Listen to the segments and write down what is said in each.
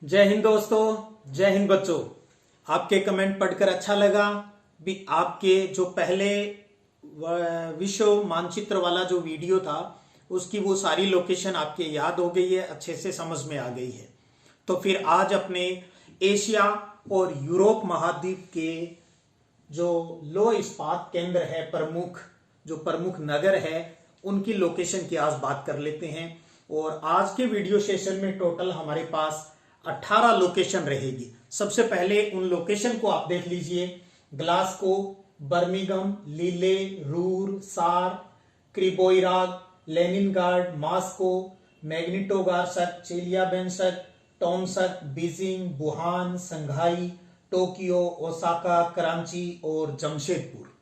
जय हिंद दोस्तों, जय हिंद बच्चों। आपके कमेंट पढ़कर अच्छा लगा। भी आपके जो पहले विश्व मानचित्र वाला जो वीडियो था उसकी वो सारी लोकेशन आपके याद हो गई है, अच्छे से समझ में आ गई है। तो फिर आज अपने एशिया और यूरोप महाद्वीप के जो लौह इस्पात केंद्र है, प्रमुख नगर है, उनकी लोकेशन की आज बात कर लेते हैं। और आज के वीडियो सेशन में टोटल हमारे पास 18 लोकेशन रहेगी। सबसे पहले उन लोकेशन को आप देख लीजिए। Glasgow, Birmingham, Lille, Ruhr, Saar, Krivoi Rog, Leningrad, Moscow, Magnitogorsk, Chelyabinsk, Tomsk, Beijing, Wuhan, Shanghai, Tokyo, Osaka, Karachi और जमशेदपुर।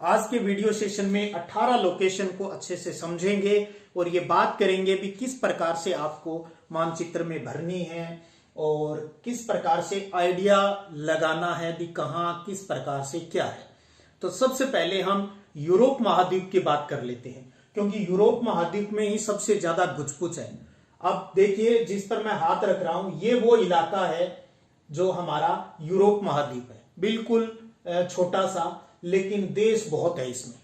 आज के वीडियो सेशन में 18 लोकेशन को अच्छे से समझेंगे और ये बात करेंगे भी किस प्रकार से आपको मानचित्र में भरनी है और किस प्रकार से आइडिया लगाना है भी कहां किस प्रकार से क्या है। तो सबसे पहले हम यूरोप महाद्वीप की बात कर लेते हैं, क्योंकि यूरोप महाद्वीप में ही सबसे ज्यादा गुचपुच है। अब देखिए, जिस पर मैं हाथ रख रहा हूं ये वो इलाका है जो हमारा यूरोप महाद्वीप है। बिल्कुल छोटा सा, लेकिन देश बहुत है इसमें।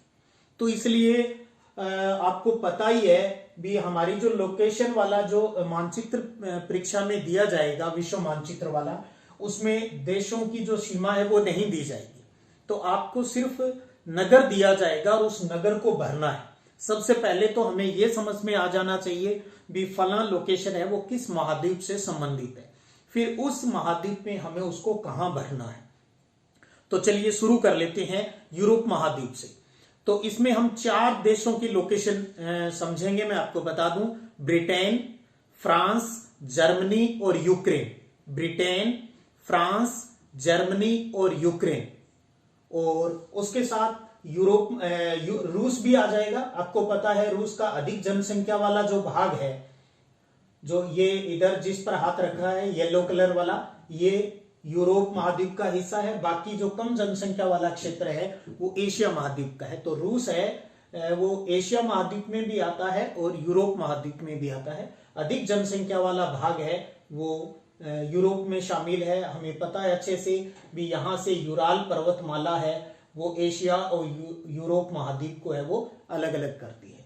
तो इसलिए आपको पता ही है भी हमारी जो लोकेशन वाला जो मानचित्र परीक्षा में दिया जाएगा, विश्व मानचित्र वाला, उसमें देशों की जो सीमा है वो नहीं दी जाएगी। तो आपको सिर्फ नगर दिया जाएगा और उस नगर को भरना है। सबसे पहले तो हमें यह समझ में आ जाना चाहिए भी फला लोकेशन है वो किस महाद्वीप से संबंधित है, फिर उस महाद्वीप में हमें उसको कहां भरना है। तो चलिए शुरू कर लेते हैं यूरोप महाद्वीप से। तो इसमें हम 4 देशों की लोकेशन समझेंगे। मैं आपको बता दूं, ब्रिटेन, फ्रांस, जर्मनी और यूक्रेन। ब्रिटेन, फ्रांस, जर्मनी और यूक्रेन। और उसके साथ रूस भी आ जाएगा। आपको पता है रूस का अधिक जनसंख्या वाला जो भाग है, जो ये इधर जिस पर हाथ रखा है येलो कलर वाला, ये यूरोप महाद्वीप का हिस्सा है। बाकी जो कम जनसंख्या वाला क्षेत्र है वो एशिया महाद्वीप का है। तो रूस है वो एशिया महाद्वीप में भी आता है और यूरोप महाद्वीप में भी आता है। अधिक जनसंख्या वाला भाग है वो यूरोप में शामिल है। हमें पता है अच्छे से भी यहां से यूराल पर्वतमाला है वो एशिया और यूरोप महाद्वीप को है वो अलग अलग करती है।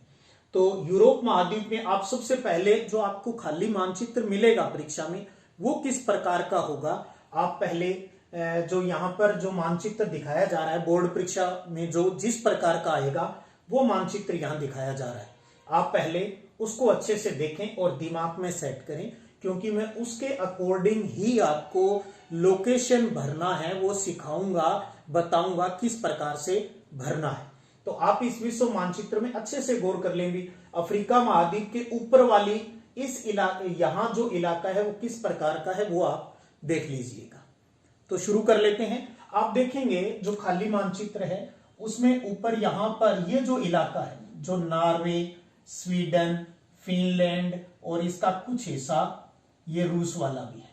तो यूरोप महाद्वीप में आप सबसे पहले जो आपको खाली मानचित्र मिलेगा परीक्षा में वो किस प्रकार का होगा। आप पहले जो यहाँ पर जो मानचित्र दिखाया जा रहा है बोर्ड परीक्षा में जो जिस प्रकार का आएगा वो मानचित्र यहाँ दिखाया जा रहा है, आप पहले उसको अच्छे से देखें और दिमाग में सेट करें, क्योंकि मैं उसके अकॉर्डिंग ही आपको लोकेशन भरना है वो सिखाऊंगा, बताऊंगा किस प्रकार से भरना है। तो आप इस विश्व मानचित्र में अच्छे से गौर कर लेंगे। अफ्रीका महाद्वीप के ऊपर वाली इस इलाके, यहाँ जो इलाका है वो किस प्रकार का है वो आप देख लीजिएगा। तो शुरू कर लेते हैं। आप देखेंगे जो खाली मानचित्र है उसमें ऊपर यहां पर ये जो इलाका है, जो नॉर्वे, स्वीडन, फिनलैंड और इसका कुछ हिस्सा ये रूस वाला भी है,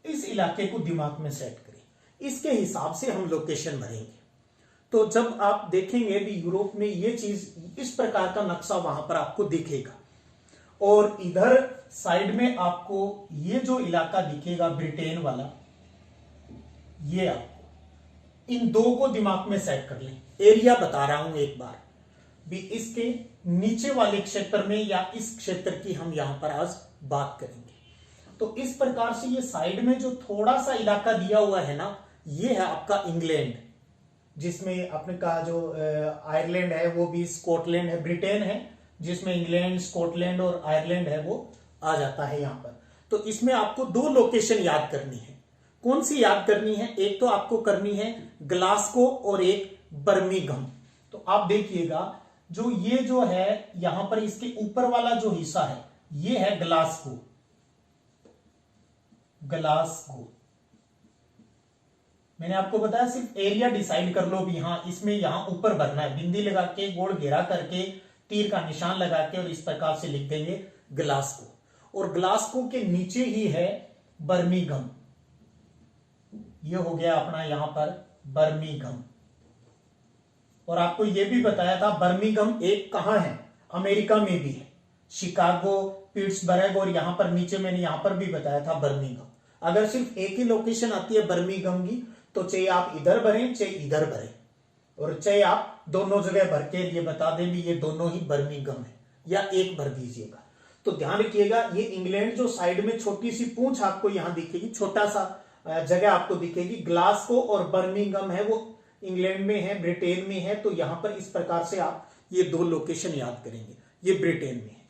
इस इलाके को दिमाग में सेट करें। इसके हिसाब से हम लोकेशन भरेंगे। तो जब आप देखेंगे भी यूरोप में ये चीज इस प्रकार का नक्शा वहां पर आपको दिखेगा और इधर साइड में आपको ये जो इलाका दिखेगा ब्रिटेन वाला, ये आपको इन दो को दिमाग में सेट कर लें। एरिया बता रहा हूं एक बार भी, इसके नीचे वाले क्षेत्र में या इस क्षेत्र की हम यहां पर आज बात करेंगे। तो इस प्रकार से ये साइड में जो थोड़ा सा इलाका दिया हुआ है ना, ये है आपका इंग्लैंड, जिसमें अपने का जो आयरलैंड है वो भी, स्कॉटलैंड है, ब्रिटेन है जिसमें इंग्लैंड, स्कॉटलैंड और आयरलैंड है वो आ जाता है यहां पर। तो इसमें आपको 2 लोकेशन याद करनी है। कौन सी याद करनी है? एक तो आपको करनी है ग्लासगो और एक बर्मिंघम। तो आप देखिएगा जो ये जो है यहां पर इसके ऊपर वाला जो हिस्सा है ये है ग्लासगो। ग्लासगो मैंने आपको बताया सिर्फ एरिया डिसाइड कर लो भी, हाँ इसमें यहां ऊपर भरना है। बिंदी लगा के, गोल घेरा करके, तीर का निशान लगा के और इस प्रकार से लिख देंगे ग्लासगो। और ग्लासगो के नीचे ही है बर्मिंघम। ये हो गया अपना यहां पर बर्मिंघम। और आपको यह भी बताया था बर्मिंघम एक कहां है, अमेरिका में भी है, शिकागो, पिट्सबर्ग और यहां पर नीचे मैंने यहां पर भी बताया था बर्मिंघम। अगर सिर्फ एक ही लोकेशन आती है बर्मिंघम की, तो चाहे आप इधर भरें चाहे इधर भरें, और चाहे आप दोनों जगह भर के ये बता दें भी ये दोनों ही बर्मिंघम है, या एक भर दीजिएगा। तो ध्यान रखिएगा, ये इंग्लैंड जो साइड में छोटी सी पूंछ आपको यहां दिखेगी, छोटा सा जगह आपको दिखेगी, ग्लासगो और बर्मिंघम है वो इंग्लैंड में है, ब्रिटेन में है। तो यहां पर इस प्रकार से आप ये दो लोकेशन याद करेंगे, ये ब्रिटेन में है।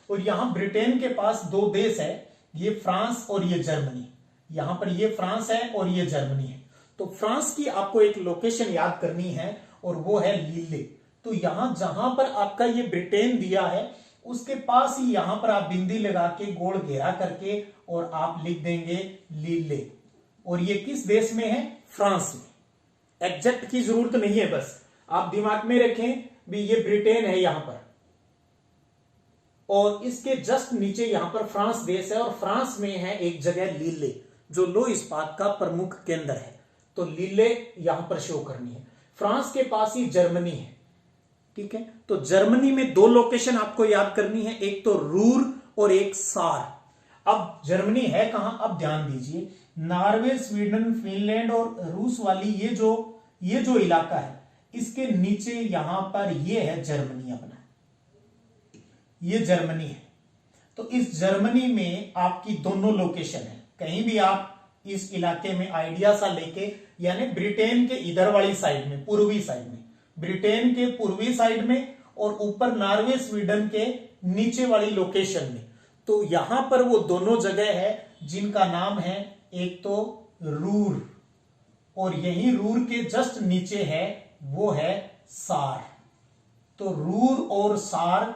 और यहां ब्रिटेन के पास दो देश है, ये फ्रांस और ये जर्मनी। यहां पर ये फ्रांस है और ये जर्मनी है। तो फ्रांस की आपको एक लोकेशन याद करनी है और वो है लीले। तो यहां जहां पर आपका ये ब्रिटेन दिया है उसके पास ही यहां पर आप बिंदी लगा के गोल घेरा करके और आप लिख देंगे लीले। और ये किस देश में है? फ्रांस में। एग्जैक्ट की जरूरत नहीं है, बस आप दिमाग में रखें भी ये ब्रिटेन है यहां पर, और इसके जस्ट नीचे यहां पर फ्रांस देश है, और फ्रांस में है एक जगह लीले जो लौह इस्पात का प्रमुख केंद्र है। तो लीले यहां पर शो करनी है। फ्रांस के पास ही जर्मनी है, ठीक है। तो जर्मनी में दो लोकेशन आपको याद करनी है, एक तो रूर और एक सार। अब जर्मनी है कहां? अब ध्यान दीजिए, नॉर्वे, स्वीडन, फिनलैंड और रूस वाली ये जो इलाका है, इसके नीचे यहां पर ये है जर्मनी अपना, ये जर्मनी है। तो इस जर्मनी में आपकी दोनों लोकेशन है। कहीं भी आप इस इलाके में आइडिया सा लेके, यानी ब्रिटेन के इधर वाली साइड में, पूर्वी साइड में, ब्रिटेन के पूर्वी साइड में, और ऊपर नॉर्वे, स्वीडन के नीचे वाली लोकेशन में। तो यहां पर वो दोनों जगह है जिनका नाम है, एक तो रूर, और यही रूर के जस्ट नीचे है वो है सार। तो रूर और सार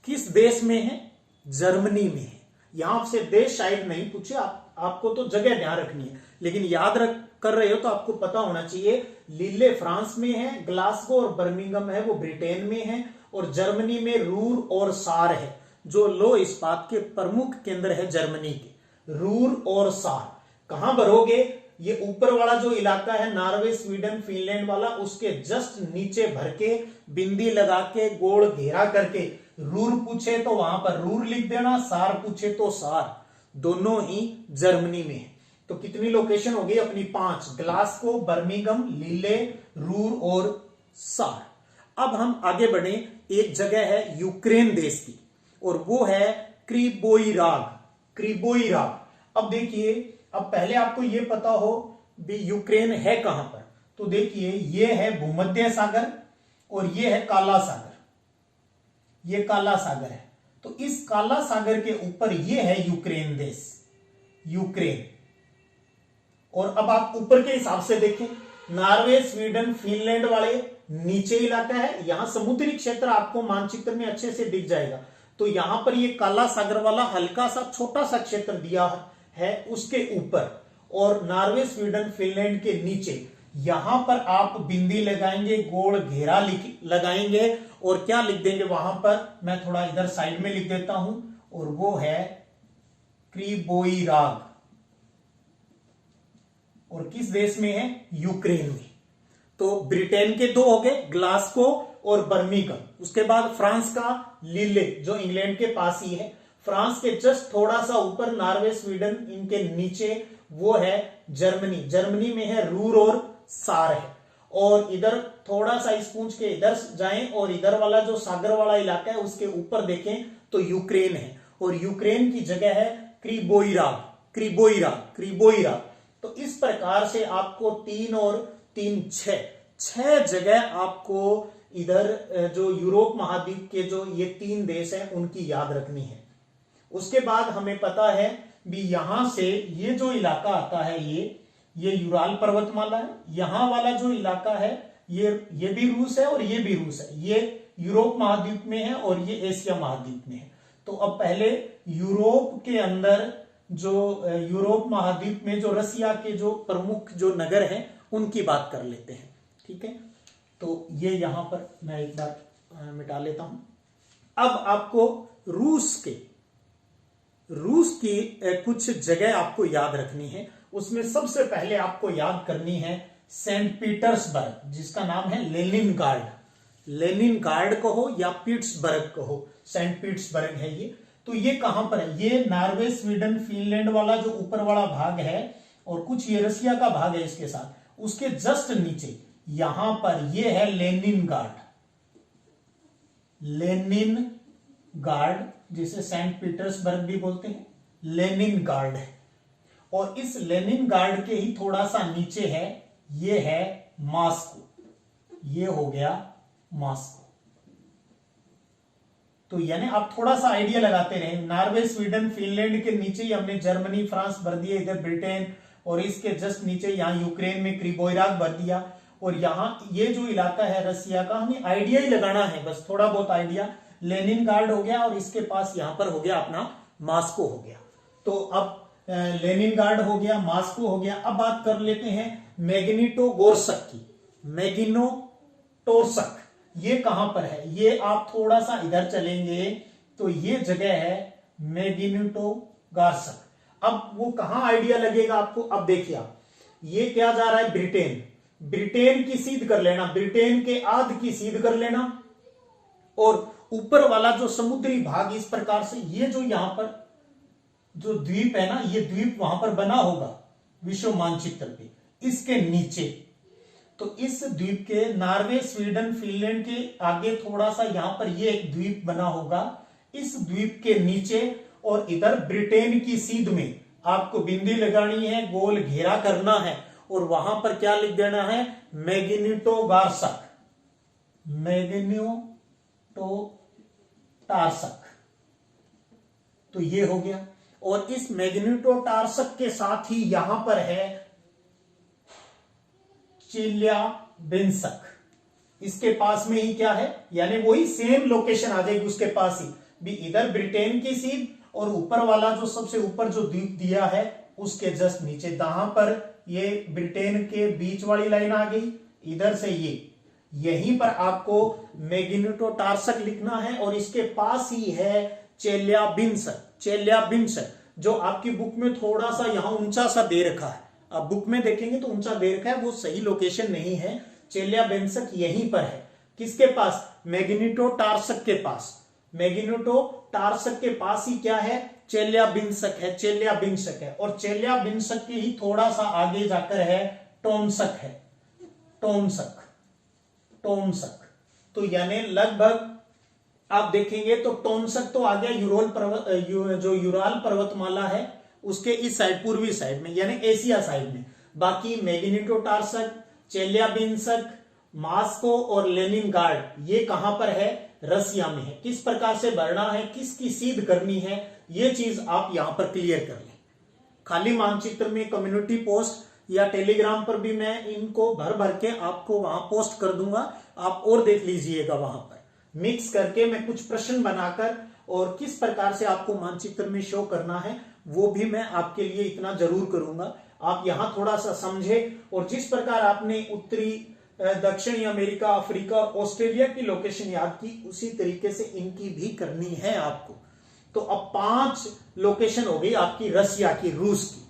किस देश में है? जर्मनी में है। यहां आपसे देश शायद नहीं पूछे, आपको तो जगह ध्यान रखनी है, लेकिन याद कर रहे हो तो आपको पता होना चाहिए। लीले फ्रांस में है, ग्लासगो और बर्मिंघम है वो ब्रिटेन में है, और जर्मनी में रूर और सार है जो लौह इस्पात के प्रमुख केंद्र है जर्मनी के। रूर और सार कहां भरोगे? ये ऊपर वाला जो इलाका है नॉर्वे, स्वीडन, फिनलैंड वाला, उसके जस्ट नीचे भर के बिंदी लगा के गोल घेरा करके, रूर पूछे तो वहां पर रूर लिख देना, सार पूछे तो सार। दोनों ही जर्मनी में है। तो कितनी लोकेशन हो गई अपनी? 5, ग्लासगो, बर्मिंघम, लीले, रूर और सार। अब हम आगे बढ़े, एक जगह है यूक्रेन देश की, और वो है क्रिबोईराग। क्रिबोईराग। अब देखिए, अब पहले आपको ये पता हो भी यूक्रेन है कहां पर। तो देखिए, ये है भूमध्य सागर और ये है काला सागर, ये काला सागर है। तो इस काला सागर के ऊपर ये है यूक्रेन देश, यूक्रेन। और अब आप ऊपर के हिसाब से देखें, नॉर्वे, स्वीडन, फिनलैंड वाले नीचे इलाका है, यहां समुद्री क्षेत्र आपको मानचित्र में अच्छे से दिख जाएगा। तो यहां पर ये काला सागर वाला हल्का सा छोटा सा क्षेत्र दिया है उसके ऊपर, और नॉर्वे, स्वीडन, फिनलैंड के नीचे यहां पर आप बिंदी लगाएंगे, गोल घेरा लगाएंगे, और क्या लिख देंगे वहां पर? मैं थोड़ा इधर साइड में लिख देता हूं, और वो है क्रिबोईराग। और किस देश में है? यूक्रेन में। तो ब्रिटेन के दो हो गए, ग्लासगो और बर्मिंघम। उसके बाद फ्रांस का लीले जो इंग्लैंड के पास ही है। फ्रांस के जस्ट थोड़ा सा ऊपर नॉर्वे, स्वीडन, इनके नीचे वो है जर्मनी। जर्मनी में है रूर और सार है। और इधर थोड़ा सा इस पूंछ के इधर जाएं और इधर वाला जो सागर वाला इलाका है उसके ऊपर देखें तो यूक्रेन है, और यूक्रेन की जगह है क्रिबोईराग। क्रिबोईराग। तो इस प्रकार से आपको 3 और 3 6 जगह आपको इधर जो यूरोप महाद्वीप के जो ये 3 देश हैं उनकी याद रखनी है। उसके बाद हमें पता है भी यहां से ये जो इलाका आता है ये यूराल पर्वतमाला है। यहां वाला जो इलाका है ये भी रूस है और ये भी रूस है। ये यूरोप महाद्वीप में है और ये एशिया महाद्वीप में है। तो अब पहले यूरोप के अंदर जो यूरोप महाद्वीप में जो रसिया के जो प्रमुख जो नगर हैं उनकी बात कर लेते हैं, ठीक है। तो ये यहां पर मैं एक बार मिटा लेता हूं। अब आपको रूस की कुछ जगह आपको याद रखनी है। उसमें सबसे पहले आपको याद करनी है सेंट पीटर्सबर्ग, जिसका नाम है लेनिनग्राड कहो या पिट्सबर्ग कहो, सेंट पीटर्सबर्ग है ये। तो ये कहां पर है? ये नॉर्वे, स्वीडन, फिनलैंड वाला जो ऊपर वाला भाग है और कुछ ये रसिया का भाग है इसके साथ, उसके जस्ट नीचे यहां पर ये है लेनिनग्राड। लेनिनग्राड जिसे सेंट पीटर्सबर्ग भी बोलते हैं, लेनिनग्राड है। और इस लेनिनग्राड के ही थोड़ा सा नीचे है, ये है मॉस्को। ये हो गया मॉस्को। तो यानी आप थोड़ा सा आइडिया लगाते रहे, नॉर्वे, स्वीडन, फिनलैंड के नीचे ही हमने जर्मनी, फ्रांस भर दिया, इधर ब्रिटेन, और इसके जस्ट नीचे यहां यूक्रेन में क्रिबोइराग भर दिया। और यहां ये जो इलाका है रसिया का, हमें आइडिया ही लगाना है, बस थोड़ा बहुत आइडिया। लेनिनग्राड हो गया और इसके पास यहां पर हो गया अपना मॉस्को हो गया। तो अब लेनिनग्राड हो गया, मॉस्को हो गया। अब बात कर लेते हैं मैग्निटोगोर्स्क की। मैग्निटोगोर्स्क ये कहां पर है? ये आप थोड़ा सा इधर चलेंगे तो ये जगह है मैग्निटोगोर्स्क। अब वो कहां आइडिया लगेगा आपको? अब देखिए आप, ये क्या जा रहा है? ब्रिटेन। ब्रिटेन की सीध कर लेना, ब्रिटेन के आध की सीध कर लेना, और ऊपर वाला जो समुद्री भाग इस प्रकार से, ये जो यहां पर जो द्वीप है ना, ये द्वीप वहां पर बना होगा विश्व मानचित्र पे, इसके नीचे। तो इस द्वीप के नॉर्वे, स्वीडन, फिनलैंड के आगे थोड़ा सा यहां पर ये एक द्वीप बना होगा, इस द्वीप के नीचे। और इधर ब्रिटेन की सीध में आपको बिंदी लगानी है, गोल घेरा करना है, और वहां पर क्या लिख देना है? मैग्निटोगोर्स्क। मैग्निटोगोर्स्क। तो ये हो गया। और इस मैग्निटोगोर्स्क के साथ ही यहां पर है चेल्याबिंस्क। इसके पास में ही क्या है? यानी वही सेम लोकेशन आ जाएगी उसके पास ही भी, इधर ब्रिटेन की सीध और ऊपर वाला जो सबसे ऊपर जो द्वीप दिया है उसके जस्ट नीचे, जहां पर ये ब्रिटेन के बीच वाली लाइन आ गई, इधर से ये, यहीं पर आपको मैग्निटोगोर्स्क लिखना है। और इसके पास ही है चेल्याबिंस्क। चेल्याबिंस्क जो आपकी बुक में थोड़ा सा यहां ऊंचा सा दे रखा है, आप बुक में देखेंगे तो ऊंचा दे रखा है, वो सही लोकेशन नहीं है। चेल्याबिंस्क यहीं पर है। किसके पास? मैग्निटोगोर्स्क के पास। मैग्निटोगोर्स्क के पास ही क्या है? चेल्याबिंस्क है। चेल्याबिंस्क है, और चेल्याबिंस्क के ही थोड़ा सा आगे जाकर है टोम्स्क है। टोम्स्क। टोम्स्क। तो यानी लगभग आप देखेंगे तो टोम्स्क तो आ गया जो यूराल पर्वतमाला है उसके इस साइड, पूर्वी साइड में, यानी एशिया साइड में। बाकी मैग्निटोगोर्स्क, चेल्याबिंस्क, मॉस्को और लेनिनग्राड ये कहां पर है? रसिया में है। किस प्रकार से भरना है, किसकी सीध करनी है, ये चीज आप यहां पर क्लियर कर लें। खाली मानचित्र में कम्युनिटी पोस्ट या टेलीग्राम पर भी मैं इनको भर भर के आपको वहां पोस्ट कर दूंगा, आप और देख लीजिएगा। वहां पर मिक्स करके मैं कुछ प्रश्न बनाकर और किस प्रकार से आपको मानचित्र में शो करना है वो भी मैं आपके लिए इतना जरूर करूंगा। आप यहां थोड़ा सा समझे, और जिस प्रकार आपने उत्तरी, दक्षिणी अमेरिका, अफ्रीका और ऑस्ट्रेलिया की लोकेशन याद की, उसी तरीके से इनकी भी करनी है आपको। तो अब 5 लोकेशन हो गई आपकी रसिया की, रूस की।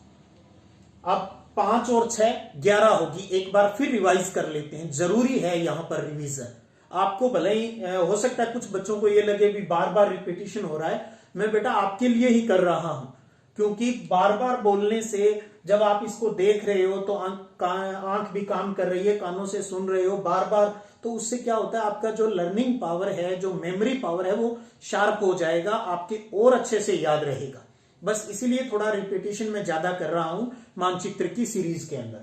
अब 5 और 6 11 होगी। एक बार फिर रिवाइज कर लेते हैं, जरूरी है यहां पर रिवीजन। आपको भले ही हो सकता है कुछ बच्चों को ये लगे भी बार बार रिपीटिशन हो रहा है, मैं बेटा आपके लिए ही कर रहा हूं, क्योंकि बार बार बोलने से जब आप इसको देख रहे हो तो आंख भी काम कर रही है, कानों से सुन रहे हो बार बार, तो उससे क्या होता है आपका जो लर्निंग पावर है, जो मेमोरी पावर है, वो शार्प हो जाएगा, आपके और अच्छे से याद रहेगा। बस इसीलिए थोड़ा रिपीटिशन में ज्यादा कर रहा हूं मानचित्र की सीरीज के अंदर।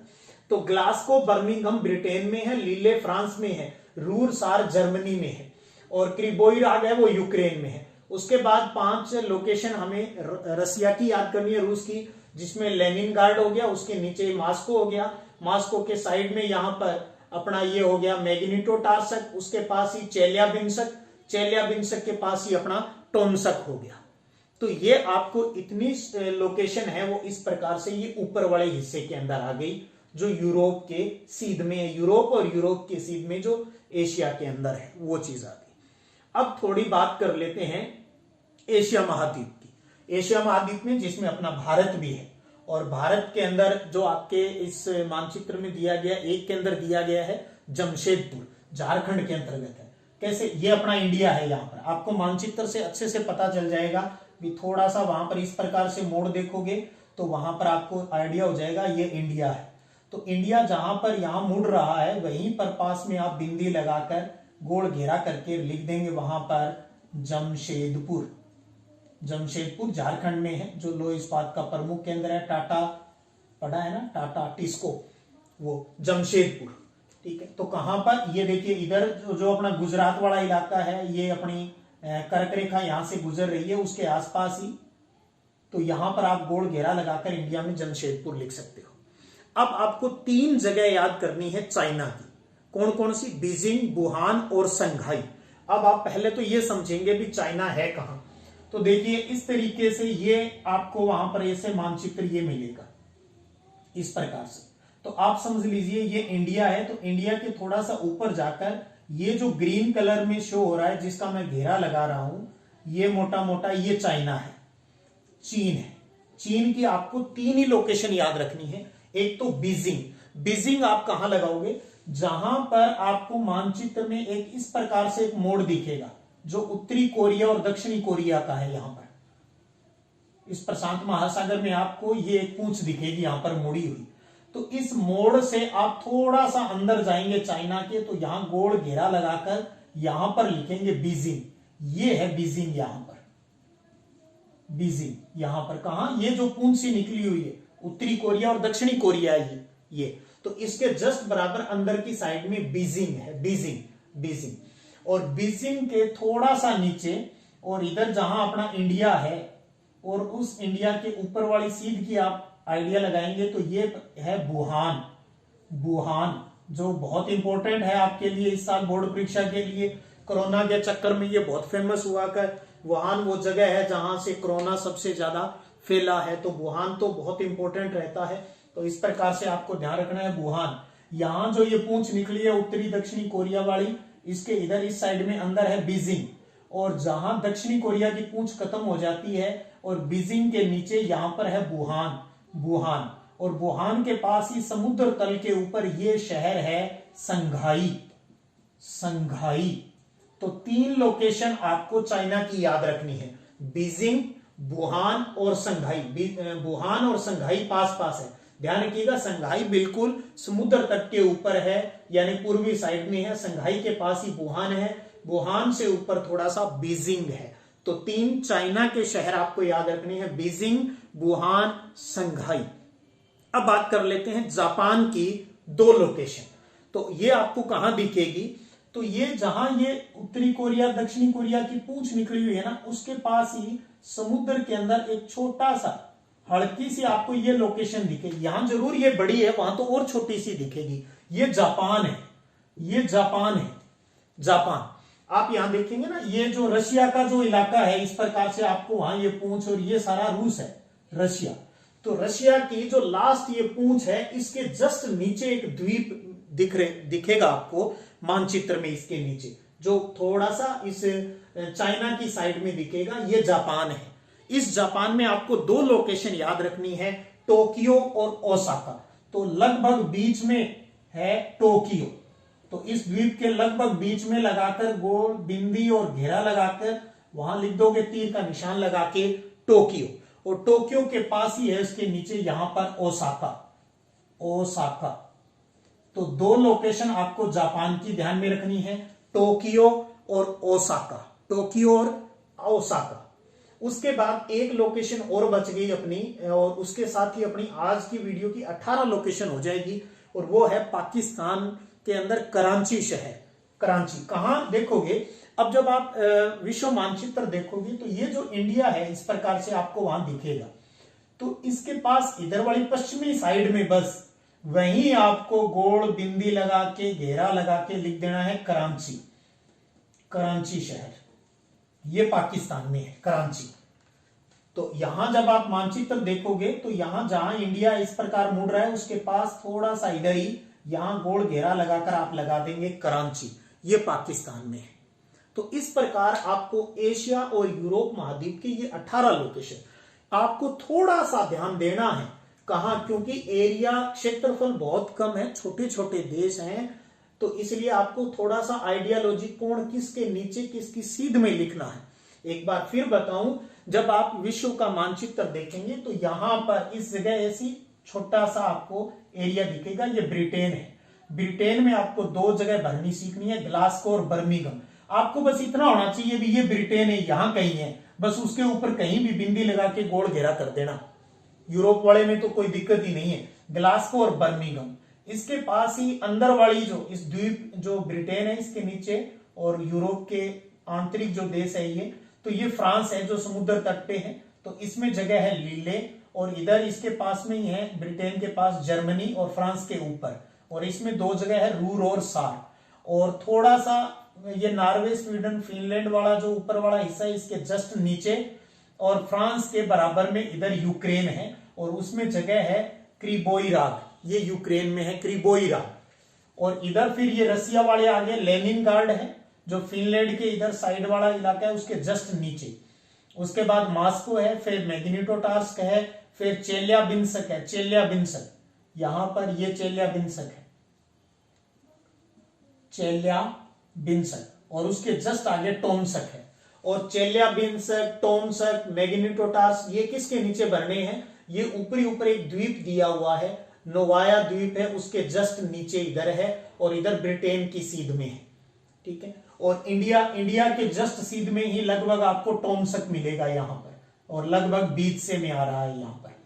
तो ग्लासगो बर्मिंघम ब्रिटेन में है, लीले फ्रांस में है, रूर सार जर्मनी में है, और क्रिबोइराग है वो यूक्रेन में है। उसके बाद 5 लोकेशन हमें रसिया की याद करनी है, रूस की, जिसमें लेनिनग्राड हो गया, उसके नीचे मॉस्को हो गया, मॉस्को के साइड में यहां पर अपना ये हो गया मैग्निटोगोर्स्क, उसके पास ही चेल्याबिंस्क, चेल्याबिंस्क के पास ही अपना टोम्स्क हो गया। तो ये आपको इतनी लोकेशन है वो इस प्रकार से ये ऊपर वाले हिस्से के अंदर आ गई, जो यूरोप के सीध में है, यूरोप और यूरोप के सीध में जो एशिया के अंदर है वो चीज आ गई। अब थोड़ी बात कर लेते हैं एशिया महाद्वीप की। एशिया महाद्वीप में जिसमें अपना भारत भी है, और भारत के अंदर जो आपके इस मानचित्र में दिया गया, एक के अंदर दिया गया है जमशेदपुर, झारखंड के अंतर्गत है। कैसे? ये अपना इंडिया है। यहां पर आपको मानचित्र से अच्छे से पता चल जाएगा भी थोड़ा सा वहां पर इस प्रकार से मोड़ देखोगे तो वहां पर आपको आइडिया हो जाएगा ये इंडिया है। तो इंडिया जहां पर यहां मुड़ रहा है वहीं पर पास में आप बिंदी लगाकर गोल घेरा करके लिख देंगे वहां पर जमशेदपुर। जमशेदपुर झारखंड में है, जो लौह इस्पात का प्रमुख केंद्र है। टाटा पढ़ा है ना, टाटा टिस्को, वो जमशेदपुर। ठीक है, तो कहां पर, ये देखिए इधर जो अपना गुजरात वाला इलाका है, ये अपनी कर्क रेखा यहां से गुजर रही है, उसके आसपास ही। तो यहां पर आप गोल घेरा लगाकर इंडिया में जमशेदपुर लिख सकते हो। अब आपको 3 जगह याद करनी है चाइना की। कौन कौन सी? बीजिंग, वुहान और संघाई। अब आप पहले तो ये समझेंगे भी चाइना है कहां। तो देखिए इस तरीके से ये आपको वहां पर ऐसे मानचित्र ये मिलेगा इस प्रकार से। तो आप समझ लीजिए ये इंडिया है, तो इंडिया के थोड़ा सा ऊपर जाकर ये जो ग्रीन कलर में शो हो रहा है, जिसका मैं घेरा लगा रहा हूं, ये मोटा मोटा ये चाइना है, चीन है। चीन की आपको 3 ही लोकेशन याद रखनी है। एक तो बीजिंग। बीजिंग आप कहां लगाओगे? जहां पर आपको मानचित्र में एक इस प्रकार से एक मोड़ दिखेगा जो उत्तरी कोरिया और दक्षिणी कोरिया का है। यहां पर इस प्रशांत महासागर में आपको ये एक पूंछ दिखेगी यहां पर मुड़ी हुई। तो इस मोड़ से आप थोड़ा सा अंदर जाएंगे चाइना के, तो यहां गोल घेरा लगाकर यहां पर लिखेंगे बीजिंग। ये है बीजिंग, यहां पर बीजिंग। यहां पर कहा, ये जो पूंछ सी निकली हुई है उत्तरी कोरिया और दक्षिणी कोरिया है ये। तो इसके जस्ट बराबर अंदर की साइड में बीजिंग है, बीजिंग बीजिंग। और बीजिंग के थोड़ा सा नीचे और इधर जहां अपना इंडिया है और उस इंडिया के ऊपर वाली सीध की आप आइडिया लगाएंगे तो ये है वुहान। वुहान जो बहुत इंपॉर्टेंट है आपके लिए इस साल बोर्ड परीक्षा के लिए। कोरोना के चक्कर में ये बहुत फेमस हुआ कर वुहान वो जगह है जहां से कोरोना सबसे ज्यादा फैला है। तो वुहान तो बहुत इंपॉर्टेंट रहता है। तो इस प्रकार से आपको ध्यान रखना है वुहान। यहां जो ये पूंछ निकली है उत्तरी दक्षिणी कोरिया वाली, इसके इधर इस साइड में अंदर है बीजिंग। और जहां दक्षिणी कोरिया की पूंछ खत्म हो जाती है और बीजिंग के नीचे यहां पर है वुहान। वुहान और वुहान के पास ही समुद्र तल के ऊपर ये शहर है संघाई। संघाई। तो 3 लोकेशन आपको चाइना की याद रखनी है, बीजिंग, वुहान और संघाई। वुहान और संघाई पास पास है। ध्यान रखिएगा, संघाई बिल्कुल समुद्र तट के ऊपर है, यानी पूर्वी साइड में है। संघाई के पास ही वुहान है, वुहान से ऊपर थोड़ा सा बीजिंग है। तो 3 चाइना के शहर आपको याद रखने हैं, बीजिंग, वुहान, संघाई। अब बात कर लेते हैं जापान की 2 लोकेशन। तो ये आपको कहां दिखेगी? तो ये जहां ये उत्तरी कोरिया दक्षिणी कोरिया की पूंछ निकली हुई है ना, उसके पास ही समुद्र के अंदर एक छोटा सा हल्की सी आपको ये लोकेशन दिखेगी। यहां जरूर ये बड़ी है, वहां तो और छोटी सी दिखेगी। ये जापान है, ये जापान है, जापान। आप यहां देखेंगे ना, ये जो रशिया का जो इलाका है इस प्रकार से आपको वहां ये पूंछ, और ये सारा रूस है, रशिया। तो रशिया की जो लास्ट ये पूंछ है, इसके जस्ट नीचे एक द्वीप दिखेगा आपको मानचित्र में। इसके नीचे जो थोड़ा सा इस चाइना की साइड में दिखेगा, ये जापान है। इस जापान में आपको 2 लोकेशन याद रखनी है, टोक्यो और ओसाका। तो लगभग बीच में है टोक्यो। तो इस द्वीप के लगभग बीच में लगाकर गोल बिंदी और घेरा लगाकर वहां लिख दोगे तीर का निशान लगा के टोक्यो। और टोक्यो के पास ही है इसके नीचे यहां पर ओसाका। ओसाका। तो 2 लोकेशन आपको जापान की ध्यान में रखनी है, टोक्यो और ओसाका। टोक्यो और ओसाका। उसके बाद एक लोकेशन और बच गई अपनी, और उसके साथ ही अपनी आज की वीडियो की 18 लोकेशन हो जाएगी। और वो है पाकिस्तान के अंदर कराची शहर। कराची कहां देखोगे? अब जब आप विश्व मानचित्र देखोगे तो ये जो इंडिया है इस प्रकार से आपको वहां दिखेगा। तो इसके पास इधर वाली पश्चिमी साइड में बस वहीं आपको गोल बिंदी लगा के घेरा लगा के लिख देना है कराची। कराची शहर ये पाकिस्तान में है, कराची। तो यहां जब आप मानचित्र देखोगे तो यहां जहां इंडिया इस प्रकार मुड़ रहा है उसके पास थोड़ा सा इधर ही यहां गोल घेरा लगाकर आप लगा देंगे कराची। ये पाकिस्तान में है। तो इस प्रकार आपको एशिया और यूरोप महाद्वीप की ये 18 लोकेशन आपको थोड़ा सा ध्यान देना है। कहां? क्योंकि एरिया क्षेत्रफल बहुत कम है, छोटे छोटे देश हैं, तो इसलिए आपको थोड़ा सा आइडियोलॉजी कोण किसके नीचे किसकी सीध में लिखना है। एक बार फिर बताऊं, जब आप विश्व का मानचित्र देखेंगे तो यहां पर इस जगह ऐसी छोटा सा आपको एरिया दिखेगा, ये ब्रिटेन है। ब्रिटेन में आपको दो जगह भरनी सीखनी है, ग्लासगो और बर्मिंघम। आपको बस इतना होना चाहिए भी ये ब्रिटेन है, यहां कहीं है, बस उसके ऊपर कहीं भी बिंदी लगा के गोल घेरा कर देना। यूरोप वाले में तो कोई दिक्कत ही नहीं है। ग्लासगो और बर्मिंघम, इसके पास ही अंदर वाली जो इस द्वीप जो ब्रिटेन है इसके नीचे, और यूरोप के आंतरिक जो देश है ये, तो ये फ्रांस है जो समुद्र तट पे है, तो इसमें जगह है लीले, और इधर इसके पास में ही है ब्रिटेन के पास जर्मनी और फ्रांस के ऊपर, और इसमें दो जगह है रूर और सार। और थोड़ा सा ये नॉर्वे, स्वीडन, फिनलैंड वाला जो ऊपर वाला हिस्सा है इसके जस्ट नीचे, और फ्रांस के बराबर में इधर यूक्रेन है, और उसमें जगह है क्रिबोईराग, ये यूक्रेन में है क्रिबोईराग। और इधर फिर ये रसिया वाले आगे लेनिनग्राड है जो फिनलैंड के इधर साइड वाला इलाका है उसके जस्ट नीचे। उसके बाद मॉस्को है, फिर मैग्नेटोटार्स्क है, फिर चेल्याबिंस्क है, चेल्याबिंस्क यहां पर ये चेल्याबिंस्क है, चेल्याबिंस्क, और उसके जस्ट आगे टोम्स्क है। और चेल्याबिंस्क, टोम्स्क, मैग्नेटोटार्स्क ये किसके नीचे भरने हैं, ये ऊपरी ऊपर एक द्वीप दिया हुआ है, नोवाया द्वीप है, उसके जस्ट नीचे इधर है, और इधर ब्रिटेन की सीध में है, ठीक है। और इंडिया के जस्ट सीध में ही लगभग आपको टोम्स्क मिलेगा यहां पर, और लगभग बीच से में आ रहा है यहां पर।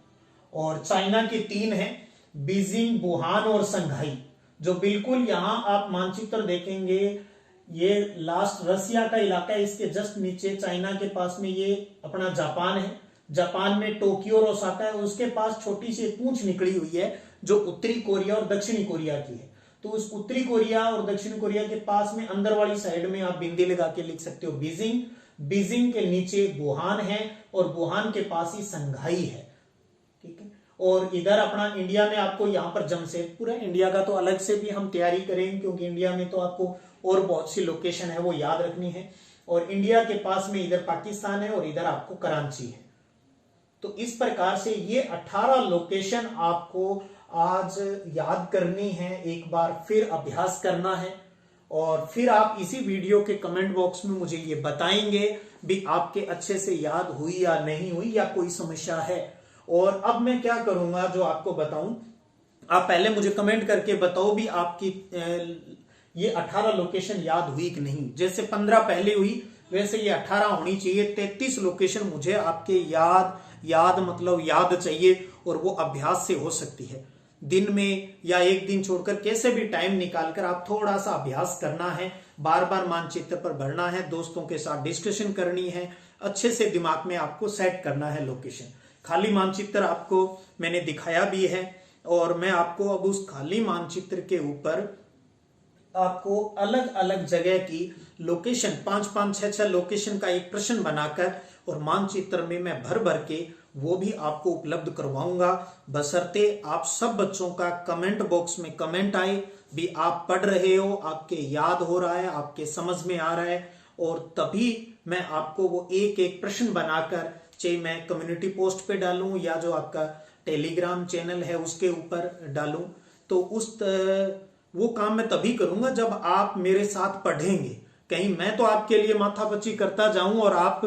और चाइना के तीन है, बीजिंग, वुहान और संघाई, जो बिल्कुल यहां आप मानचित्र देखेंगे ये लास्ट रसिया का इलाका है, इसके जस्ट नीचे चाइना के पास में ये अपना जापान है, जापान में टोक्यो और ओसाका है, उसके पास छोटी सी पूंछ निकली हुई है जो उत्तरी कोरिया और दक्षिणी कोरिया की है। तो उस उत्तरी कोरिया और दक्षिण कोरिया के पास में अंदर वाली साइड में आप बिंदी लगा के लिख सकते हो बीजिंग, बीजिंग के नीचे वुहान है, और वुहान के पास ही संघाई है, ठीक है। और इधर अपना इंडिया में आपको यहाँ पर जमशेदपुर है, इंडिया का तो अलग से भी हम तैयारी करेंगे क्योंकि इंडिया में तो आपको और बहुत सी लोकेशन है वो याद रखनी है। और इंडिया के पास में इधर पाकिस्तान है और इधर आपको कराची है। तो इस प्रकार से ये 18 लोकेशन आपको आज याद करनी है, एक बार फिर अभ्यास करना है, और फिर आप इसी वीडियो के कमेंट बॉक्स में मुझे ये बताएंगे भी आपके अच्छे से याद हुई या नहीं हुई, या कोई समस्या है। और अब मैं क्या करूंगा जो आपको बताऊं, आप पहले मुझे कमेंट करके बताओ भी आपकी ये 18 लोकेशन याद हुई कि नहीं। जैसे 15 पहले हुई वैसे ये 18 होनी चाहिए। 33 लोकेशन मुझे आपके याद मतलब याद चाहिए, और वो अभ्यास से हो सकती है। दिन में या एक दिन छोड़कर कैसे भी टाइम निकालकर आप थोड़ा सा अभ्यास करना है, बार बार मानचित्र पर भरना है, दोस्तों के साथ डिस्कशन करनी है, अच्छे से दिमाग में आपको सेट करना है लोकेशन। खाली मानचित्र आपको मैंने दिखाया भी है, और मैं आपको अब उस खाली मानचित्र के ऊपर आपको अलग अलग जगह की लोकेशन 5-5, 6-6 लोकेशन का एक प्रश्न बनाकर और मानचित्र में मैं भर भर के वो भी आपको उपलब्ध करवाऊंगा, बशर्ते आप सब बच्चों का कमेंट बॉक्स में कमेंट आए भी आप पढ़ रहे हो, आपके याद हो रहा है, आपके समझ में आ रहा है, और तभी मैं आपको वो एक एक प्रश्न बनाकर, चाहे मैं कम्युनिटी पोस्ट पे डालूं या जो आपका टेलीग्राम चैनल है उसके ऊपर डालूं, तो वो काम मैं तभी करूंगा जब आप मेरे साथ पढ़ेंगे। कहीं मैं तो आपके लिए माथापच्ची करता जाऊं और आप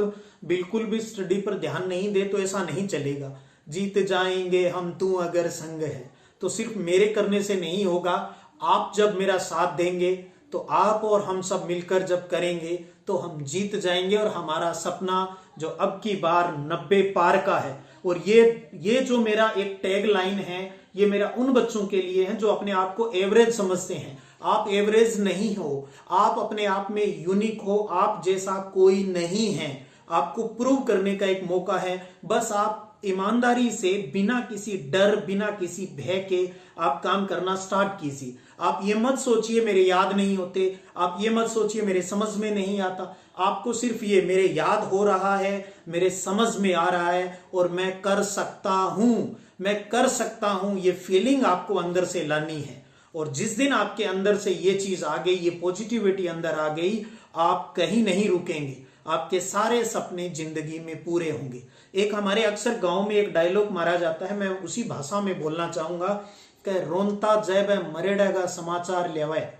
बिल्कुल भी स्टडी पर ध्यान नहीं दे तो ऐसा नहीं चलेगा। जीत जाएंगे हम तू अगर संग है, तो सिर्फ मेरे करने से नहीं होगा, आप जब मेरा साथ देंगे तो आप और हम सब मिलकर जब करेंगे तो हम जीत जाएंगे, और हमारा सपना जो अब की बार 90 पार का है। और ये जो मेरा एक टैग लाइन है, ये मेरा उन बच्चों के लिए है जो अपने आप को एवरेज समझते हैं। आप एवरेज नहीं हो, आप अपने आप में यूनिक हो, आप जैसा कोई नहीं है। आपको प्रूव करने का एक मौका है, बस आप ईमानदारी से बिना किसी डर, बिना किसी भय के आप काम करना स्टार्ट कीजिए। आप ये मत सोचिए मेरे याद नहीं होते, आप ये मत सोचिए मेरे समझ में नहीं आता, आपको सिर्फ ये मेरे याद हो रहा है, मेरे समझ में आ रहा है, और मैं कर सकता हूं, मैं कर सकता हूं, ये फीलिंग आपको अंदर से लानी है। और जिस दिन आपके अंदर से ये चीज आ गई, ये पॉजिटिविटी अंदर आ गई, आप कहीं नहीं रुकेंगे, आपके सारे सपने जिंदगी में पूरे होंगे। एक हमारे अक्सर गांव में एक डायलॉग मारा जाता है, मैं उसी भाषा में बोलना चाहूंगा कि रोनता जैब है मरेड़ा का समाचार लेवा है।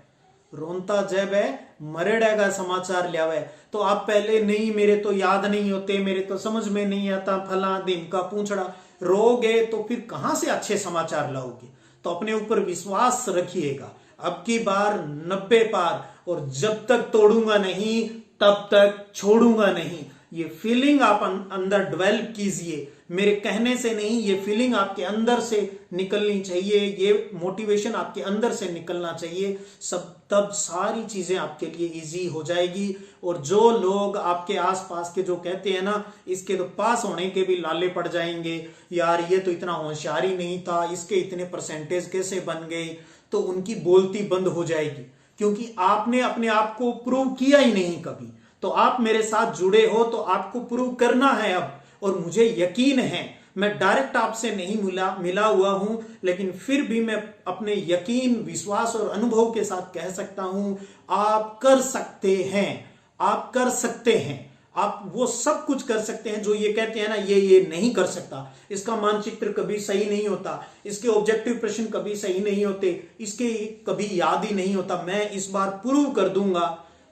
रोनता जैब है मरेड़ा का समाचार लिया हुआ है, तो आप पहले नहीं मेरे तो याद नहीं होते, मेरे तो समझ में नहीं आता, फला दिन का पूछड़ा रोगे तो फिर कहां से अच्छे समाचार लाओगे। तो अपने ऊपर विश्वास रखिएगा, अब की बार 90 पार, और जब तक तोड़ूंगा नहीं तब तक छोड़ूंगा नहीं। ये फीलिंग आप अंदर डेवलप कीजिए, मेरे कहने से नहीं, ये फीलिंग आपके अंदर से निकलनी चाहिए, ये मोटिवेशन आपके अंदर से निकलना चाहिए, सब तब सारी चीजें आपके लिए इजी हो जाएगी। और जो लोग आपके आसपास के जो कहते हैं ना इसके तो पास होने के भी लाले पड़ जाएंगे, यार ये तो इतना होशियार ही नहीं था, इसके इतने परसेंटेज कैसे बन गए, तो उनकी बोलती बंद हो जाएगी, क्योंकि आपने अपने आप को प्रूव किया ही नहीं कभी। तो आप मेरे साथ जुड़े हो तो आपको प्रूव करना है अब, और मुझे यकीन है, मैं डायरेक्ट आपसे नहीं मिला हुआ हूं, लेकिन फिर भी मैं अपने यकीन, विश्वास और अनुभव के साथ कह सकता हूं, आप कर सकते हैं, आप कर सकते हैं, आप वो सब कुछ कर सकते हैं जो ये कहते हैं ना ये नहीं कर सकता, इसका मानचित्र कभी सही नहीं होता, इसके ऑब्जेक्टिव प्रश्न कभी सही नहीं होते, इसके कभी याद ही नहीं होता। मैं इस बार प्रूव कर दूंगा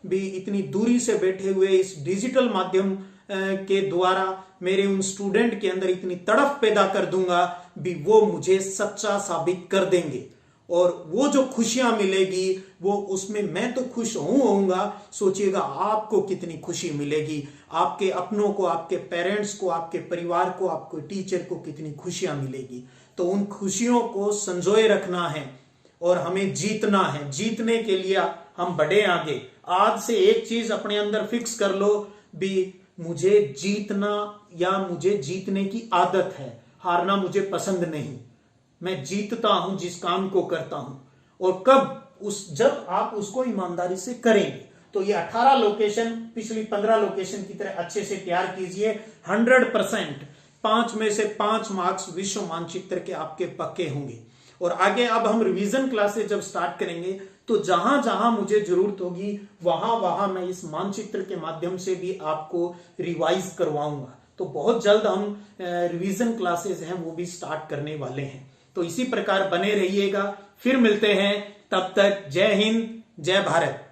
भी, इतनी दूरी से बैठे हुए इस डिजिटल माध्यम के द्वारा मेरे उन स्टूडेंट के अंदर इतनी तड़फ पैदा कर दूंगा भी, वो मुझे सच्चा साबित कर देंगे। और वो जो खुशियां मिलेगी वो उसमें मैं तो खुश होऊंगा, सोचिएगा आपको कितनी खुशी मिलेगी, आपके अपनों को, आपके पेरेंट्स को, आपके परिवार को, आपके टीचर को कितनी खुशियां मिलेगी। तो उन खुशियों को संजोए रखना है और हमें जीतना है। जीतने के लिए हम बढ़े आगे। आज से एक चीज अपने अंदर फिक्स कर लो भी, मुझे जीतना या मुझे जीतने की आदत है, हारना मुझे पसंद नहीं, मैं जीतता हूं जिस काम को करता हूं। और कब जब आप उसको ईमानदारी से करेंगे। तो ये 18 लोकेशन पिछली 15 लोकेशन की तरह अच्छे से तैयार कीजिए। 100% 5 में से 5 मार्क्स विश्व मानचित्र के आपके पक्के होंगे। और आगे अब हम रिवीजन क्लासेस जब स्टार्ट करेंगे तो जहां जहां मुझे जरूरत होगी वहां वहां मैं इस मानचित्र के माध्यम से भी आपको रिवाइज करवाऊंगा। तो बहुत जल्द हम रिवीजन क्लासेस हैं वो भी स्टार्ट करने वाले हैं। तो इसी प्रकार बने रहिएगा, फिर मिलते हैं, तब तक जय हिंद, जय भारत।